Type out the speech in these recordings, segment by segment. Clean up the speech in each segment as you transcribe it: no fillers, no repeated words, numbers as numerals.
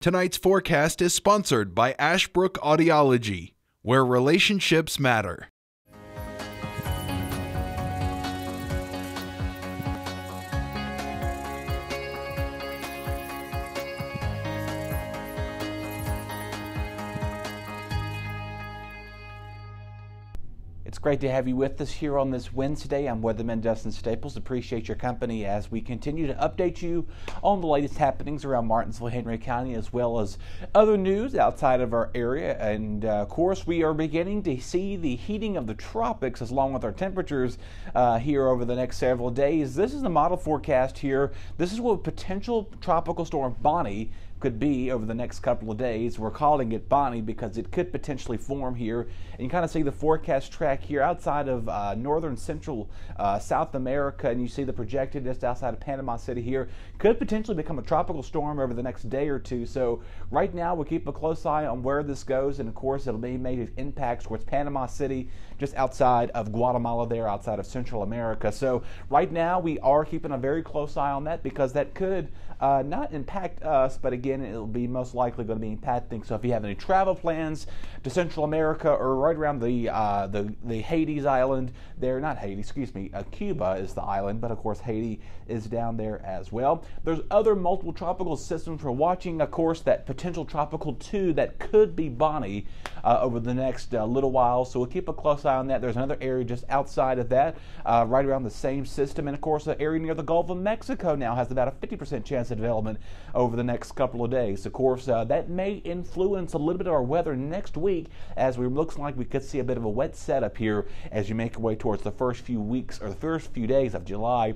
Tonight's forecast is sponsored by Ashbrook Audiology, where relationships matter. It's great to have you with us here on this Wednesday. I'm Weatherman Dustin Staples. Appreciate your company as we continue to update you on the latest happenings around Martinsville, Henry County, as well as other news outside of our area. And of course, we are beginning to see the heating of the tropics along with our temperatures here over the next several days. This is the model forecast here. This is what potential tropical storm Bonnie could be over the next couple of days. We're calling it Bonnie because it could potentially form here. And you kind of see the forecast track here outside of northern central South America, and you see the projected just outside of Panama City here. Could potentially become a tropical storm over the next day or two. So right now we'll keep a close eye on where this goes, and of course it'll be made impacts towards Panama City, just outside of Guatemala there, outside of Central America. So right now we are keeping a very close eye on that because that could not impact us, but again, it'll be most likely going to be impacting. So if you have any travel plans to Central America or right around the Hades island there, not Haiti, excuse me, Cuba is the island, but of course Haiti is down there as well. There's other multiple tropical systems we're watching, of course, that potential tropical 2 that could be Bonnie over the next little while. So we'll keep a close eye on that. There's another area just outside of that, right around the same system, and of course the area near the Gulf of Mexico now has about a 50% chance of development over the next couple of days. Of course, that may influence a little bit of our weather next week, as we looks like we could see a bit of a wet setup here as you make your way towards the first few weeks or the first few days of July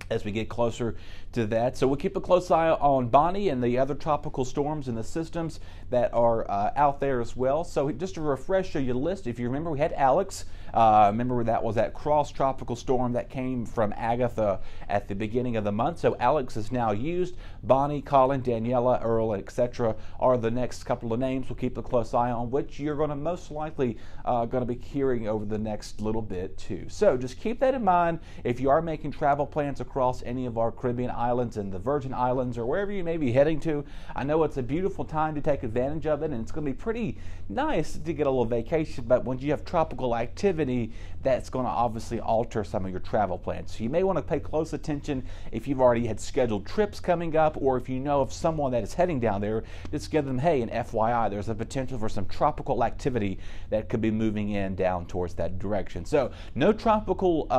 as we get closer to that. So we'll keep a close eye on Bonnie and the other tropical storms and the systems that are out there as well. So just to refresh your list, if you remember, we had Alex. Remember that was that cross tropical storm that came from Agatha at the beginning of the month. So Alex is now used. Bonnie, Colin, Daniela, Earl, etc. are the next couple of names we'll keep a close eye on, which you're going to most likely going to be hearing over the next little bit too. So just keep that in mind if you are making travel plans across any of our Caribbean islands and the Virgin Islands or wherever you may be heading to. I know it's a beautiful time to take advantage of it, and it's going to be pretty nice to get a little vacation, but when you have tropical activity, that's going to obviously alter some of your travel plans. So you may want to pay close attention if you've already had scheduled trips coming up, or if you know of someone that is heading down there, just give them, hey, an FYI, there's a potential for some tropical activity that could be moving in down towards that direction. So no tropical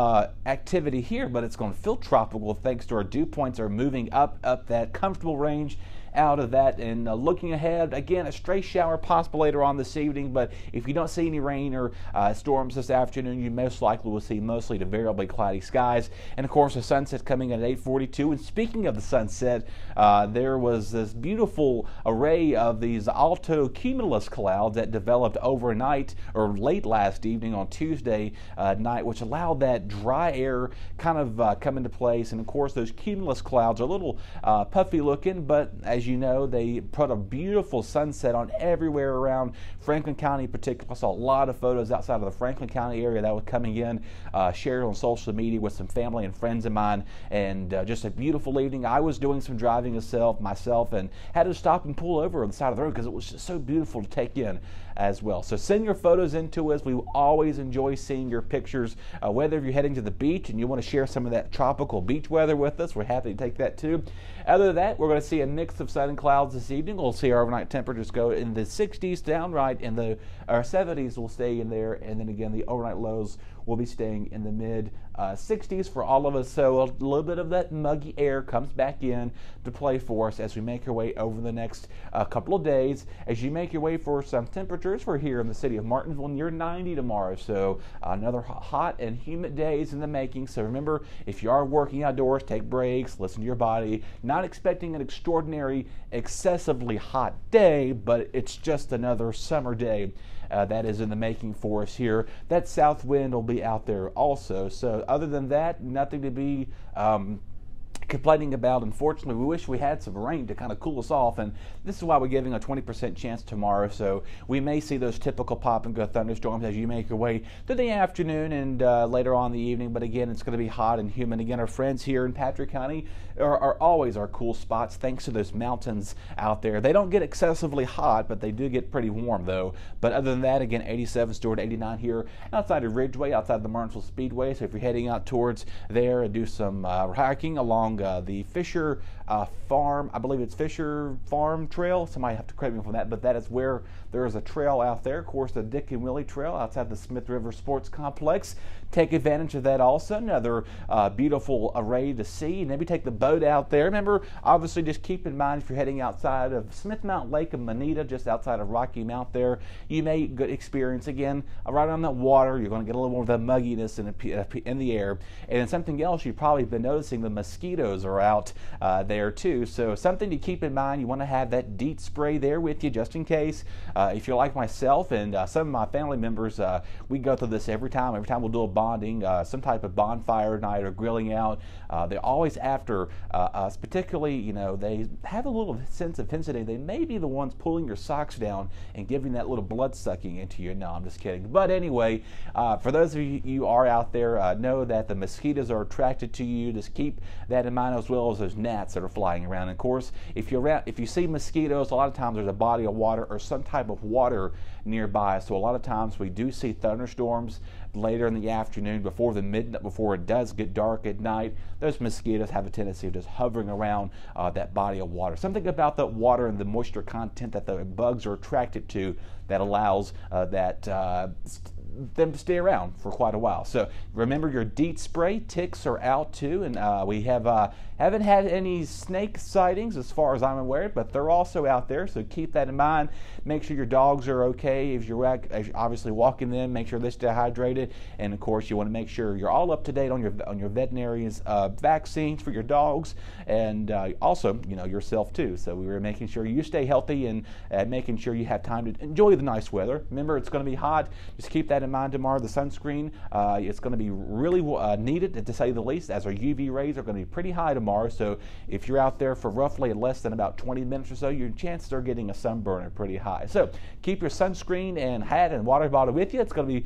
activity here, but it's going to feel tropical thanks to our dew points are moving up that comfortable range out of that. And looking ahead, again, a stray shower possible later on this evening, but if you don't see any rain or storms this afternoon, you most likely will see mostly to variably cloudy skies. And of course, the sunset coming at 8:42. And speaking of the sunset, there was this beautiful array of these alto cumulus clouds that developed overnight or late last evening on Tuesday night, which allowed that dry air kind of come into place. And of course, those cumulus clouds are a little puffy looking, but as you know, they put a beautiful sunset on everywhere around Franklin County in particular. I saw a lot of photos outside of the Franklin County area that was coming in, shared on social media with some family and friends of mine, and just a beautiful evening. I was doing some driving myself and had to stop and pull over on the side of the road because it was just so beautiful to take in as well. So send your photos in to us. We always enjoy seeing your pictures, whether you're heading to the beach and you want to share some of that tropical beach weather with us, we're happy to take that too. Other than that, we're going to see a mix of sun and clouds this evening. We'll see our overnight temperatures go in the 60s downright, in the 70s will stay in there, and then again the overnight lows will be staying in the mid 60s for all of us. So a little bit of that muggy air comes back in to play for us as we make our way over the next couple of days. As you make your way for some temperatures, we're here in the city of Martinsville near 90 tomorrow. So another hot and humid days in the making. So remember, if you are working outdoors, take breaks, listen to your body. Not expecting an extraordinary, excessively hot day, but it's just another summer day that is in the making for us here. That south wind will be out there also. So other than that, nothing to be complaining about. Unfortunately, we wish we had some rain to kind of cool us off, and this is why we're giving a 20% chance tomorrow. So we may see those typical pop and go thunderstorms as you make your way through the afternoon and later on in the evening. But again, it's going to be hot and humid. Again, our friends here in Patrick County are always our cool spots thanks to those mountains out there. They don't get excessively hot, but they do get pretty warm though. But other than that, again, 87 stored 89 here outside of Ridgeway, outside the Martinsville Speedway. So if you're heading out towards there and do some hiking along the Fisher Farm, I believe it's Fisher Farm Trail. Somebody have to correct me on that, but that is where there is a trail out there. Of course, the Dick and Willie Trail outside the Smith River Sports Complex. Take advantage of that also. Another beautiful array to see. Maybe take the boat out there. Remember, obviously, just keep in mind if you're heading outside of Smith Mountain Lake and Manita, just outside of Rocky Mount there, you may get experience again right on that water. You're going to get a little more of the mugginess in the air. And then something else you've probably been noticing, the mosquitoes are out there too. So something to keep in mind. You want to have that DEET spray there with you just in case. If you're like myself and some of my family members, we go through this every time. Every time we'll do a bonding, some type of bonfire night or grilling out. They're always after us, particularly, you know, they have a little sense of intensity. They may be the ones pulling your socks down and giving that little blood sucking into you. No, I'm just kidding. But anyway, for those of you are out there, know that the mosquitoes are attracted to you. Just keep that in mind, as well as those gnats that are flying around. And of course, if you see mosquitoes, a lot of times there's a body of water or some type of water nearby. So a lot of times we do see thunderstorms later in the afternoon before it does get dark at night. Those mosquitoes have a tendency of just hovering around that body of water. Something about that water and the moisture content that the bugs are attracted to that allows them to stay around for quite a while. So remember your DEET spray. Ticks are out too, and we haven't had any snake sightings as far as I'm aware, but they're also out there, so keep that in mind. Make sure your dogs are okay. If you're obviously walking them, make sure they're stay hydrated, and of course you want to make sure you're all up to date on your veterinarian's vaccines for your dogs, and also, you know, yourself too. So we were making sure you stay healthy and making sure you have time to enjoy the nice weather. Remember, it's going to be hot. Just keep that in mind tomorrow. The sunscreen, it's going to be really needed, to say the least, as our UV rays are going to be pretty high tomorrow. So if you're out there for roughly less than about 20 minutes or so, your chances are getting a sunburn are pretty high. So keep your sunscreen and hat and water bottle with you. It's going to be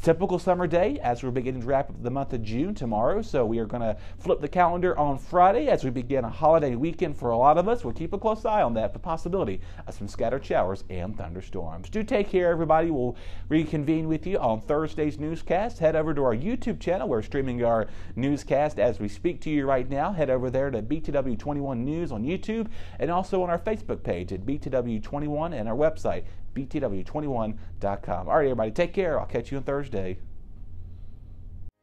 typical summer day as we're beginning to wrap up the month of June tomorrow. So we are going to flip the calendar on Friday as we begin a holiday weekend for a lot of us. We'll keep a close eye on that, the possibility of some scattered showers and thunderstorms. Do take care, everybody. We'll reconvene with you on Thursday's newscast. Head over to our YouTube channel. We're streaming our newscast as we speak to you right now. Head over there to BTW21 News on YouTube and also on our Facebook page at BTW21 and our website, BTW21.com. All right, everybody, take care. I'll catch you on Thursday.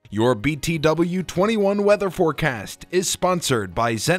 Your BTW21 weather forecast is sponsored by Zen.